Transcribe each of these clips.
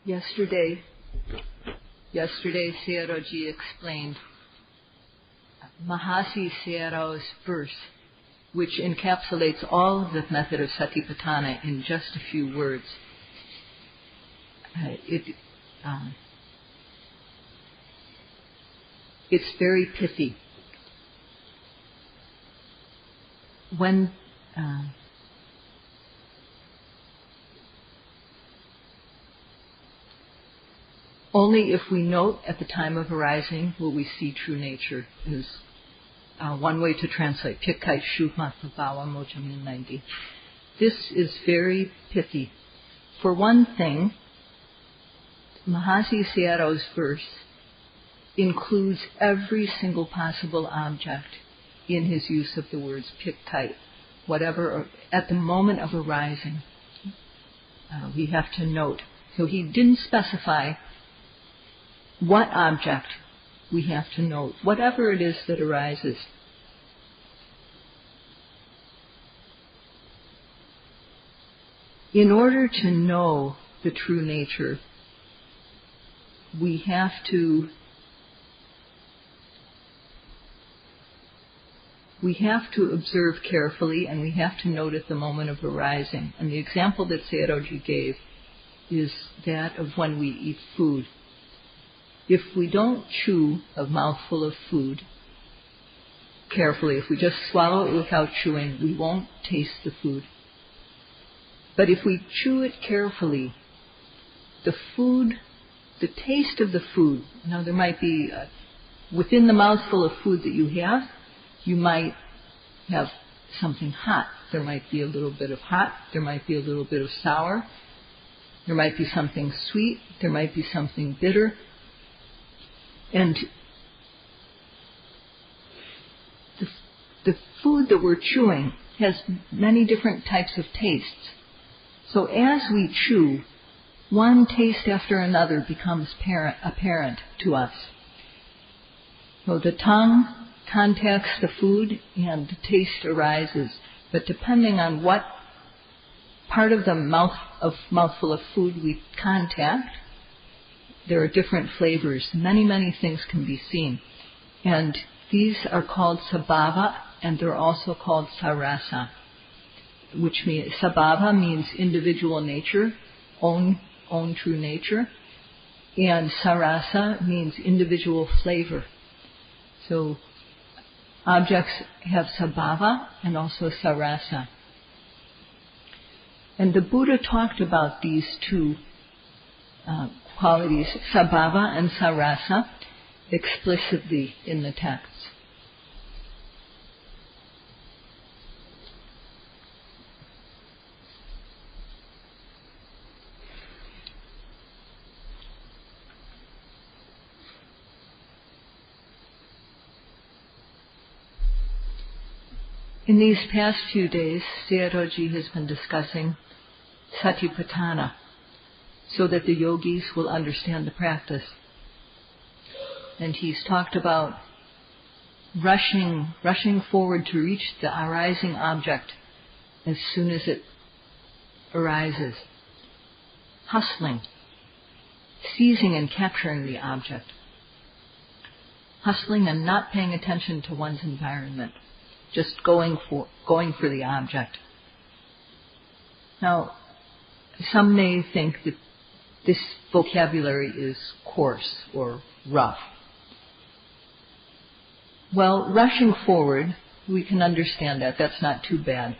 Yesterday Sayadaw explained Mahasi Sayadaw's verse, which encapsulates all of the method of Satipatthana in just a few words. It's very pithy. When only if we note at the time of arising will we see true nature, is one way to translate. Pikai Shumatvawa Mojamin 90. This is very pithy. For one thing, Mahasi Sayadaw's verse includes every single possible object in his use of the words pikai, whatever, at the moment of arising. We have to note. So he didn't specify what object we have to note, whatever it is that arises. In order to know the true nature, we have to observe carefully, and we have to note at the moment of arising. And the example that Sayadaw gave is that of when we eat food. If we don't chew a mouthful of food carefully, if we just swallow it without chewing, we won't taste the food. But if we chew it carefully, the taste of the food, now there might be, within the mouthful of food that you have, you might have something hot. There might be a little bit of hot, there might be a little bit of sour, there might be something sweet, there might be something bitter. And the food that we're chewing has many different types of tastes. So as we chew, one taste after another becomes apparent to us. So the tongue contacts the food and the taste arises. But depending on what part of the mouthful of food we contact, there are different flavors. Many, many things can be seen. And these are called sabhava, and they're also called sarasa, which means sabhava means individual nature, own true nature, and sarasa means individual flavor. So objects have sabhava and also sarasa. And the Buddha talked about these two qualities, sabhava and sarasa, explicitly in the texts. In these past few days, Sayadaw has been discussing Satipatthana, so that the yogis will understand the practice. And he's talked about rushing forward to reach the arising object as soon as it arises. Hustling, seizing and capturing the object. Hustling and not paying attention to one's environment, just going for the object. Now, some may think that this vocabulary is coarse or rough. Well, rushing forward, we can understand that. That's not too bad.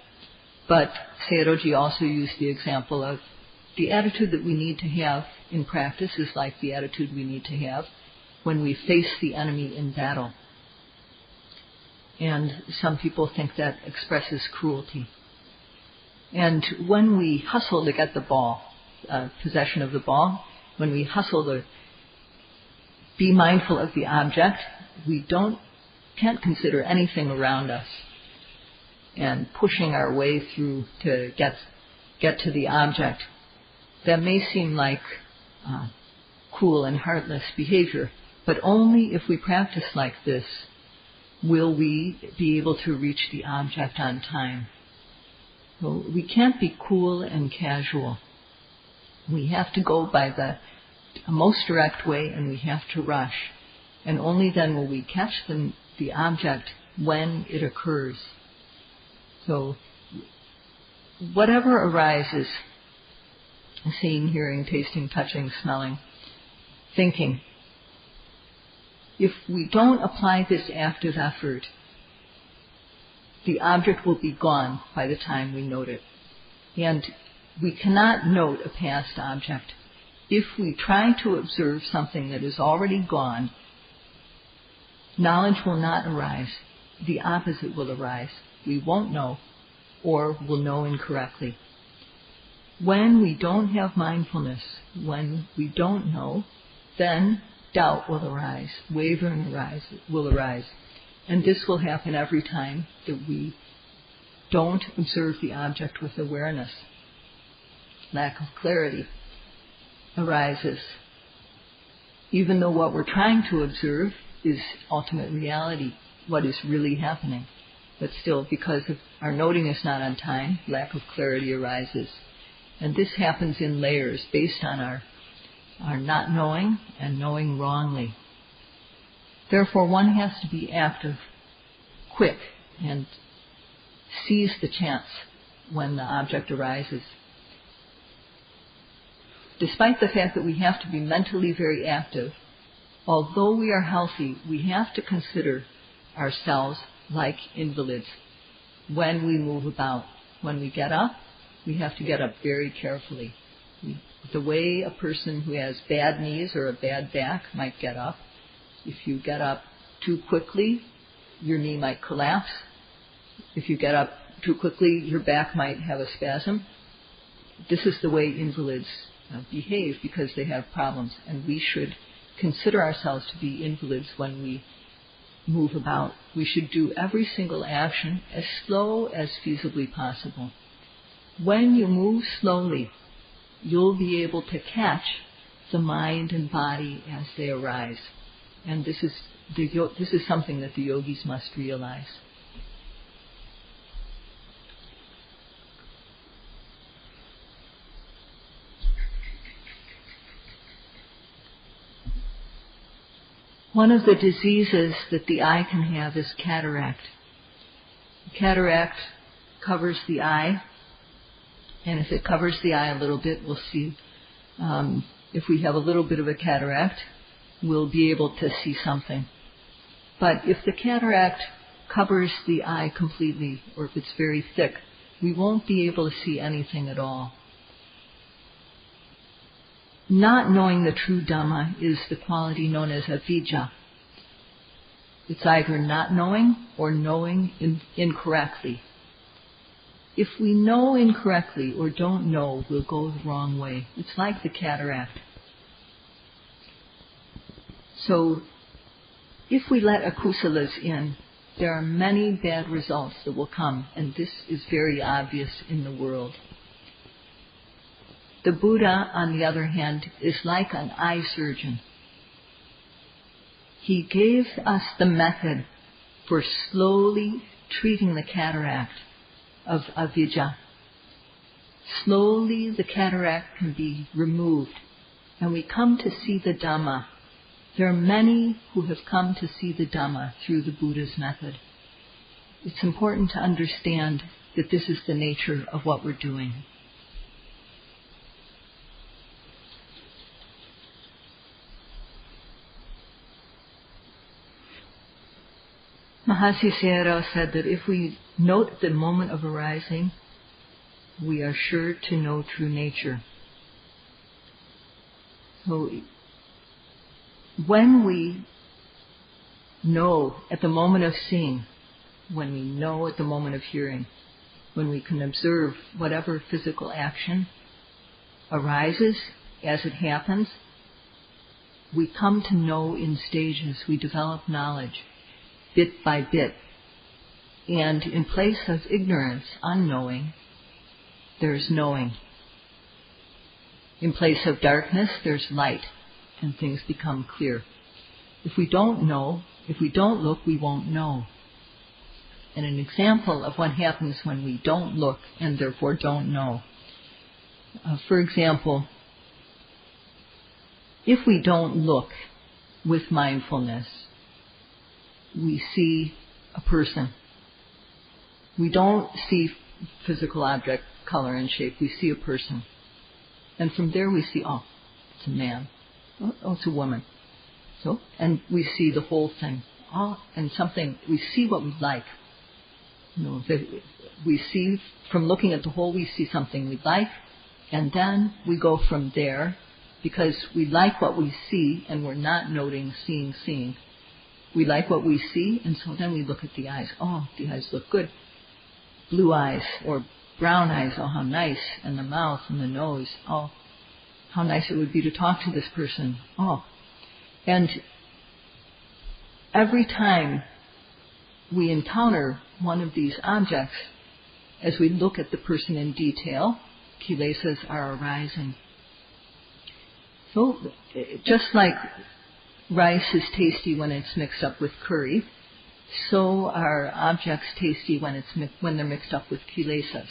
But Sayadaw also used the example of the attitude that we need to have in practice is like the attitude we need to have when we face the enemy in battle. And some people think that expresses cruelty. And when we hustle to get the ball, possession of the ball, when we hustle to be mindful of the object, we can't consider anything around us, and pushing our way through to get to the object. That may seem like cruel and heartless behavior, but only if we practice like this will we be able to reach the object on time. So we can't be cool and casual. We have to go by a most direct way, and we have to rush. And only then will we catch the object when it occurs. So whatever arises, seeing, hearing, tasting, touching, smelling, thinking, if we don't apply this active effort, the object will be gone by the time we note it. And we cannot note a past object. If we try to observe something that is already gone, knowledge will not arise. The opposite will arise. We won't know, or will know incorrectly. When we don't have mindfulness, when we don't know, then doubt will arise, wavering will arise. And this will happen every time that we don't observe the object with awareness. Lack of clarity arises. Even though what we're trying to observe is ultimate reality, what is really happening. But still, because of our noting is not on time, lack of clarity arises. And this happens in layers based on our not knowing and knowing wrongly. Therefore, one has to be active, quick, and seize the chance when the object arises. Despite the fact that we have to be mentally very active, although we are healthy, we have to consider ourselves like invalids when we move about. When we get up, we have to get up very carefully. The way a person who has bad knees or a bad back might get up, if you get up too quickly, your knee might collapse. If you get up too quickly, your back might have a spasm. This is the way invalids behave because they have problems, and we should consider ourselves to be invalids when we move about. We should do every single action as slow as feasibly possible. When you move slowly, you'll be able to catch the mind and body as they arise. And this is something that the yogis must realize. One of the diseases that the eye can have is cataract. Cataract covers the eye, and if it covers the eye a little bit, we'll see. If we have a little bit of a cataract, we'll be able to see something. But if the cataract covers the eye completely, or if it's very thick, we won't be able to see anything at all. Not knowing the true Dhamma is the quality known as avidya. It's either not knowing or knowing incorrectly. If we know incorrectly or don't know, we'll go the wrong way. It's like the cataract. So, if we let akusalas in, there are many bad results that will come, and this is very obvious in the world. The Buddha, on the other hand, is like an eye surgeon. He gave us the method for slowly treating the cataract of avidya. Slowly the cataract can be removed, and we come to see the Dhamma. There are many who have come to see the Dhamma through the Buddha's method. It's important to understand that this is the nature of what we're doing. Mahasi Sayadaw said that if we note the moment of arising, we are sure to know true nature. So, when we know at the moment of seeing, when we know at the moment of hearing, when we can observe whatever physical action arises as it happens, we come to know in stages. We develop knowledge bit by bit. And in place of ignorance, unknowing, there's knowing. In place of darkness, there's light, and things become clear. If we don't know, if we don't look, we won't know. And an example of what happens when we don't look and therefore don't know. For example, if we don't look with mindfulness, we see a person. We don't see physical object, color and shape. We see a person. And from there we see, oh, it's a man. Oh, it's a woman. So, and we see the whole thing. Oh, and something, we see what we like. We see, from looking at the whole, we see something we like, and then we go from there, because we like what we see, and we're not noting seeing. We like what we see, and so then we look at the eyes. Oh, the eyes look good. Blue eyes, or brown eyes, oh, how nice. And the mouth and the nose, oh, how nice it would be to talk to this person. Oh, and every time we encounter one of these objects, as we look at the person in detail, kilesas are arising. So, just like rice is tasty when it's mixed up with curry, so are objects tasty when they're mixed up with kilesas.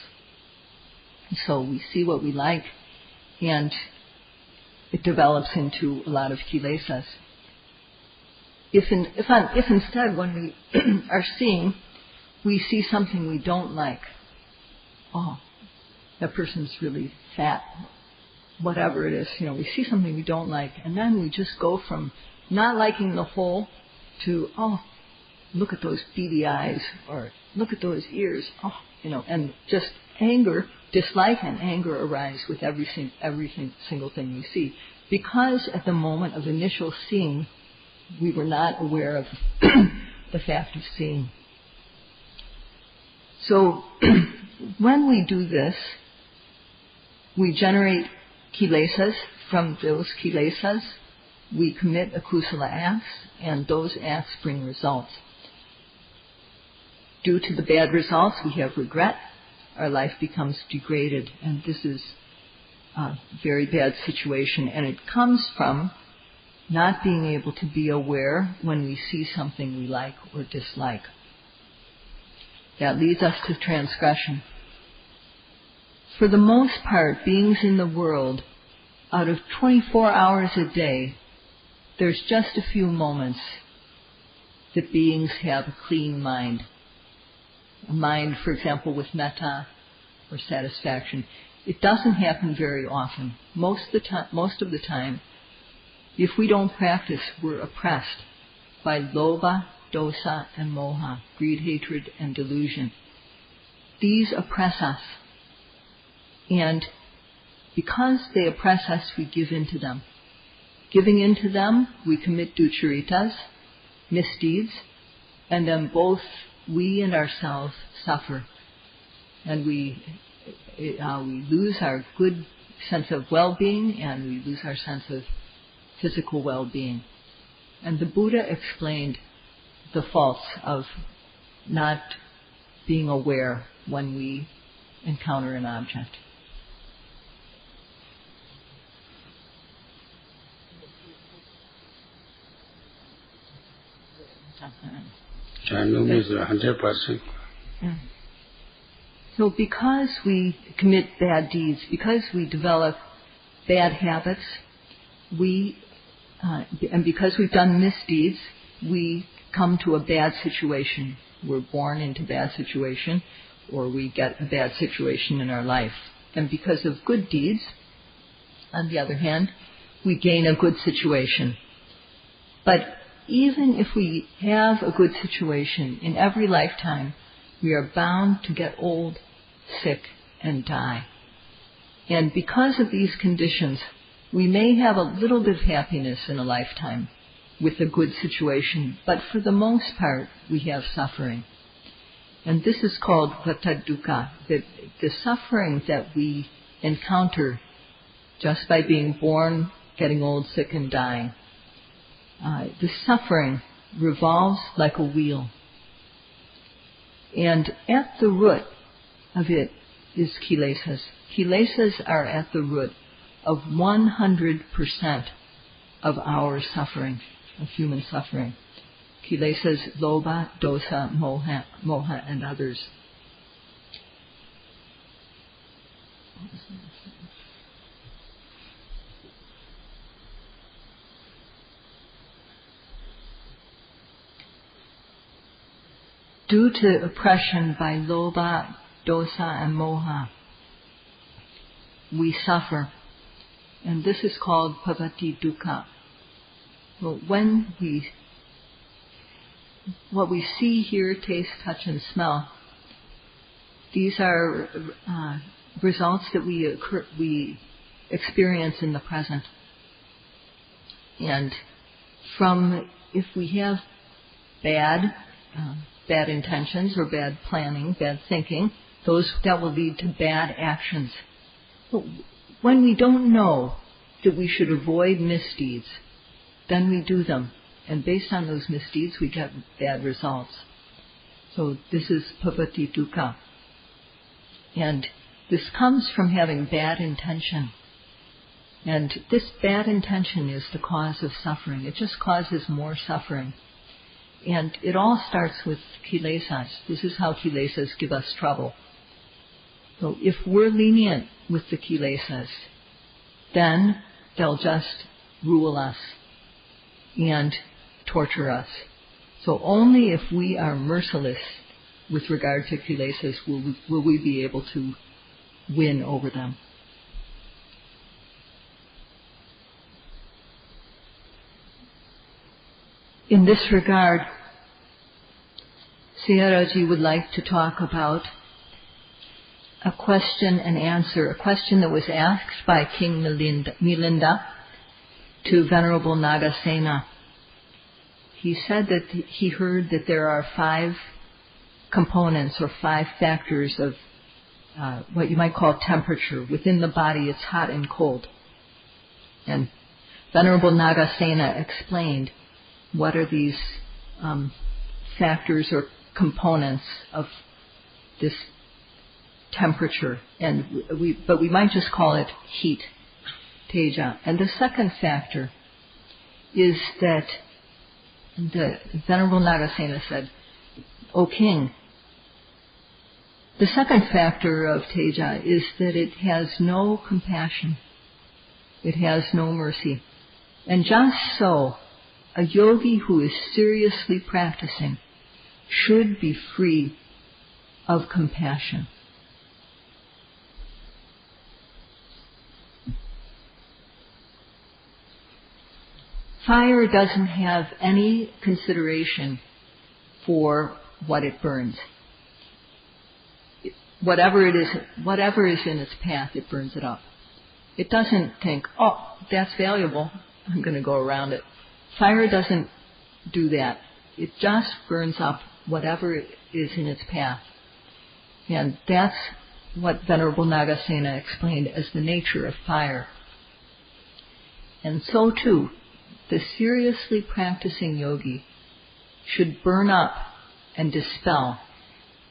So we see what we like, and it develops into a lot of kilesas. If instead, when we are seeing, we see something we don't like, oh, that person's really fat, whatever it is, we see something we don't like, and then we just go from not liking the whole to, oh, look at those beady eyes, or look at those ears, oh, and just anger, dislike and anger arise with every single thing we see. Because at the moment of initial seeing, we were not aware of the fact of seeing. So, when we do this, we generate kilesas. From those kilesas, we commit akusala acts, and those acts bring results. Due to the bad results, we have regret. Our life becomes degraded, and this is a very bad situation, and it comes from not being able to be aware when we see something we like or dislike. That leads us to transgression. For the most part, beings in the world, out of 24 hours a day, there's just a few moments that beings have a clean mind. A mind, for example, with metta or satisfaction. It doesn't happen very often. Most of the time, if we don't practice, we're oppressed by lobha, dosa, and moha, greed, hatred, and delusion. These oppress us. And because they oppress us, we give in to them. Giving in to them, we commit ducharitas, misdeeds, and then both we and ourselves suffer. And we lose our good sense of well-being, and we lose our sense of physical well-being. And the Buddha explained the faults of not being aware when we encounter an object. Is 100%. So because we commit bad deeds, because we develop bad habits, and because we've done misdeeds, we come to a bad situation. We're born into bad situation, or we get a bad situation in our life. And because of good deeds, on the other hand, we gain a good situation. But even if we have a good situation, in every lifetime, we are bound to get old, sick, and die. And because of these conditions, we may have a little bit of happiness in a lifetime with a good situation, but for the most part, we have suffering. And this is called vata dukkha, the suffering that we encounter just by being born, getting old, sick, and dying. The suffering revolves like a wheel. And at the root of it is kilesas. Kilesas are at the root of 100% of our suffering, of human suffering. Kilesas, lobha, dosa, moha, and others. due to oppression by lobha, dosa, and moha, we suffer. And this is called bhavati dukkha. Well, what we see, hear, taste, touch, and smell, these are results that we experience in the present. And if we have bad intentions or bad planning, bad thinking, that will lead to bad actions. But when we don't know that we should avoid misdeeds, then we do them. And based on those misdeeds, we get bad results. So this is bhavati dukkha. And this comes from having bad intention. And this bad intention is the cause of suffering. It just causes more suffering. And it all starts with Kilesas. This is how Kilesas give us trouble. So if we're lenient with the Kilesas, then they'll just rule us and torture us. So only if we are merciless with regard to Kilesas will we be able to win over them. In this regard, Sayadaw would like to talk about a question and answer, a question that was asked by King Milinda to Venerable Nagasena. He said that he heard that there are 5 components or 5 factors of what you might call temperature. Within the body it's hot and cold. And Venerable Nagasena explained what are these factors or components of this temperature, but we might just call it heat, teja. And the second factor is that the Venerable Nagasena said, O King, the second factor of teja is that it has no compassion, it has no mercy. And just so, a yogi who is seriously practicing should be free of compassion. Fire doesn't have any consideration for what it burns. Whatever is in its path, it burns it up. It doesn't think, oh, that's valuable, I'm going to go around it. Fire doesn't do that. It just burns up whatever is in its path. And that's what Venerable Nagasena explained as the nature of fire. And so too, the seriously practicing yogi should burn up and dispel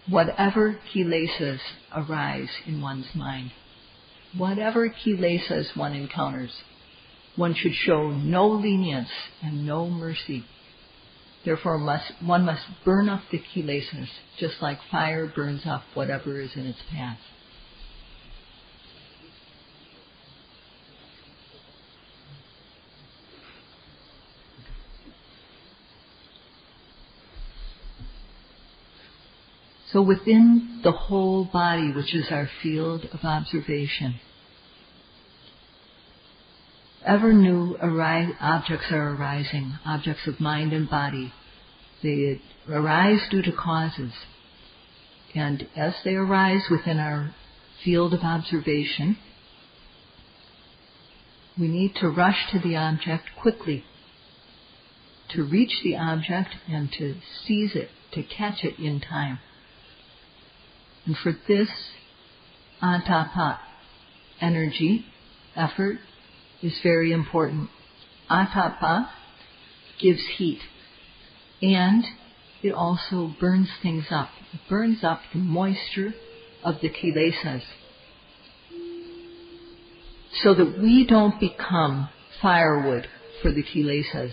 whatever kilesas arise in one's mind. Whatever kilesas one encounters, one should show no lenience and no mercy. Therefore, one must burn up the kilesas, just like fire burns up whatever is in its path. So within the whole body, which is our field of observation, ever new objects are arising, objects of mind and body. They arise due to causes. And as they arise within our field of observation, we need to rush to the object quickly, to reach the object and to seize it, to catch it in time. And for this, atapa, energy, effort, is very important. Atapa gives heat, and it also burns things up. It burns up the moisture of the kilesas, so that we don't become firewood for the kilesas.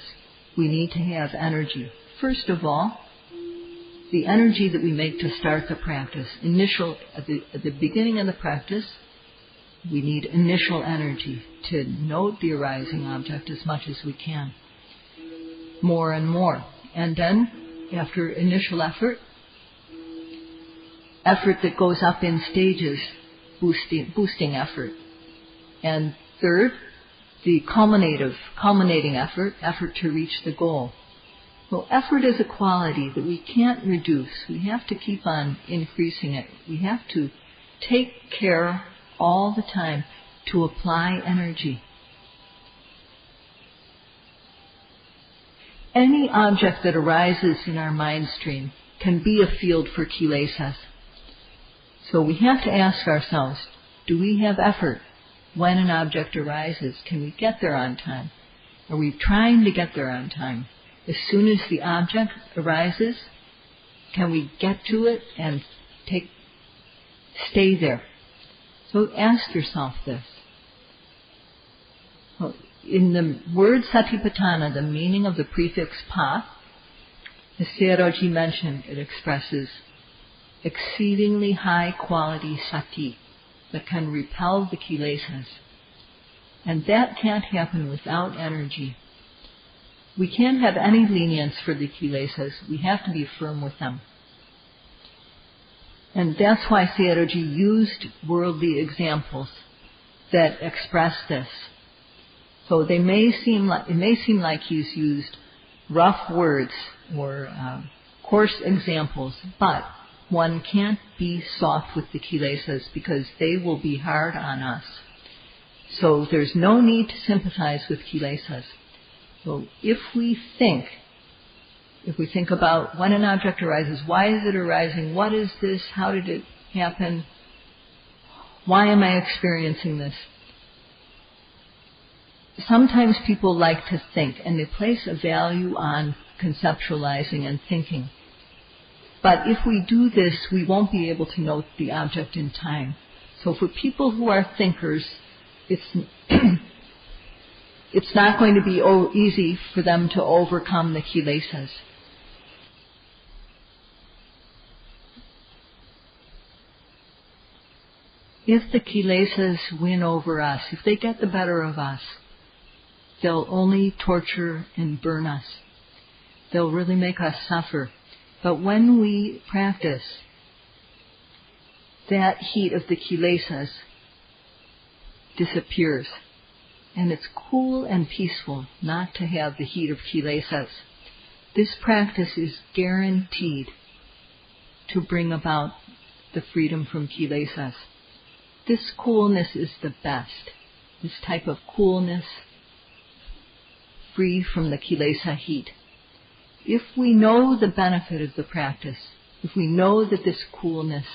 We need to have energy. First of all, the energy that we make to start the practice. At the beginning of the practice, we need initial energy to note the arising object as much as we can. More and more. And then, after initial effort, effort that goes up in stages, boosting effort. And third, the culminating effort to reach the goal. Well, effort is a quality that we can't reduce. We have to keep on increasing it. We have to take care all the time to apply energy. Any object that arises in our mind stream can be a field for kilesas. So we have to ask ourselves, do we have effort when an object arises? Can we get there on time? Are we trying to get there on time? As soon as the object arises, can we get to it and stay there? So ask yourself this. Well, in the word Satipatthana, the meaning of the prefix pa, as Sayadaw mentioned, it expresses exceedingly high quality sati that can repel the kilesas. And that can't happen without energy. We can't have any lenience for the kilesas. We have to be firm with them. And that's why Sayadaw used worldly examples that express this. So it may seem like he's used rough words or coarse examples, but one can't be soft with the kilesas because they will be hard on us. So there's no need to sympathize with kilesas. So if we think about when an object arises, why is it arising? What is this? How did it happen? Why am I experiencing this? Sometimes people like to think, and they place a value on conceptualizing and thinking. But if we do this, we won't be able to note the object in time. So for people who are thinkers, it's not going to be easy for them to overcome the kilesas. If the kilesas win over us, if they get the better of us, they'll only torture and burn us. They'll really make us suffer. But when we practice, that heat of the kilesas disappears. And it's cool and peaceful not to have the heat of kilesas. This practice is guaranteed to bring about the freedom from kilesas. This coolness is the best. This type of coolness, free from the kilesa heat. If we know the benefit of the practice, if we know that this coolness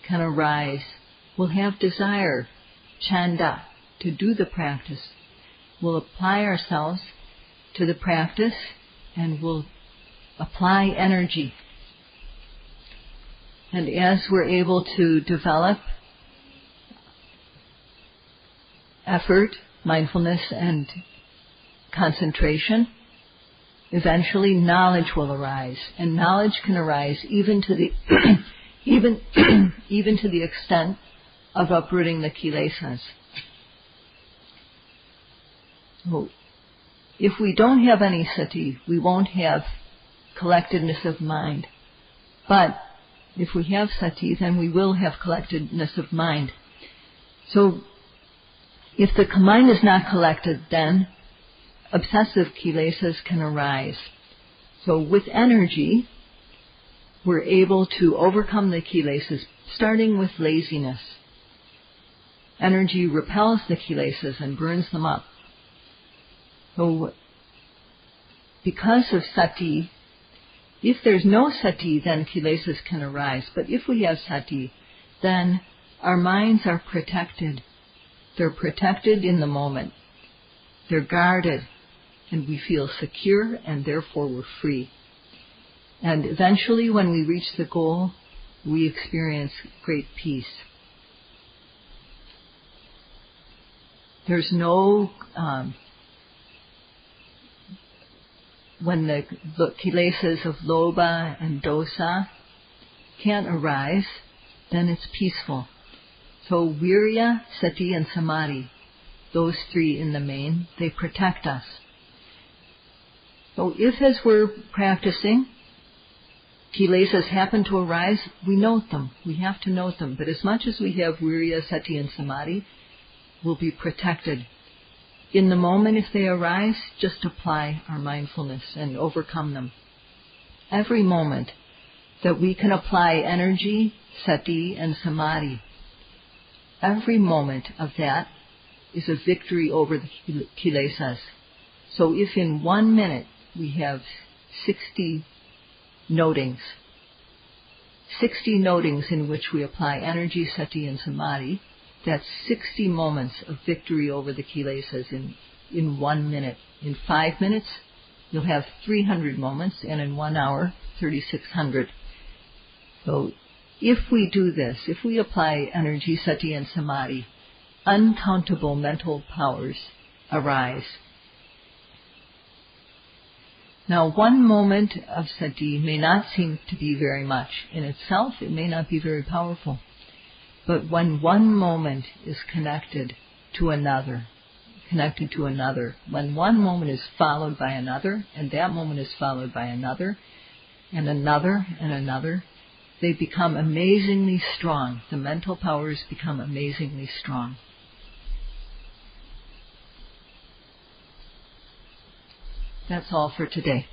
can arise, we'll have desire, chanda, to do the practice. We'll apply ourselves to the practice and we'll apply energy. And as we're able to develop effort, mindfulness, and concentration, eventually knowledge will arise, and knowledge can arise even to the even to the extent of uprooting the kilesas. Well, if we don't have any sati, we won't have collectedness of mind. But if we have sati, then we will have collectedness of mind. So if the mind is not collected, then obsessive kilesas can arise. So with energy, we're able to overcome the kilesas, starting with laziness. Energy repels the kilesas and burns them up. So because of sati, if there's no sati, then kilesas can arise. But if we have sati, then our minds are protected. They're protected in the moment. They're guarded. And we feel secure, and therefore we're free. And eventually, when we reach the goal, we experience great peace. There's no... when the kilesas of lobha and dosa can't arise, then it's peaceful. So virya, sati, and samadhi, those three in the main, they protect us. So if as we're practicing, Kilesas happen to arise, we note them. We have to note them. But as much as we have Virya, Sati, and Samadhi, we'll be protected. In the moment, if they arise, just apply our mindfulness and overcome them. Every moment that we can apply energy, Sati, and Samadhi, every moment of that is a victory over the Kilesas. So if in 1 minute we have 60 notings in which we apply energy, Sati, and Samadhi, that's 60 moments of victory over the Kilesas in 1 minute. In 5 minutes, you'll have 300 moments, and in 1 hour, 3,600. So if we do this, if we apply energy, Sati, and Samadhi, uncountable mental powers arise. Now, 1 moment of Sati may not seem to be very much. In itself, it may not be very powerful. But when 1 moment is connected to another, when 1 moment is followed by another, and that moment is followed by another, and another, and another, they become amazingly strong. The mental powers become amazingly strong. That's all for today.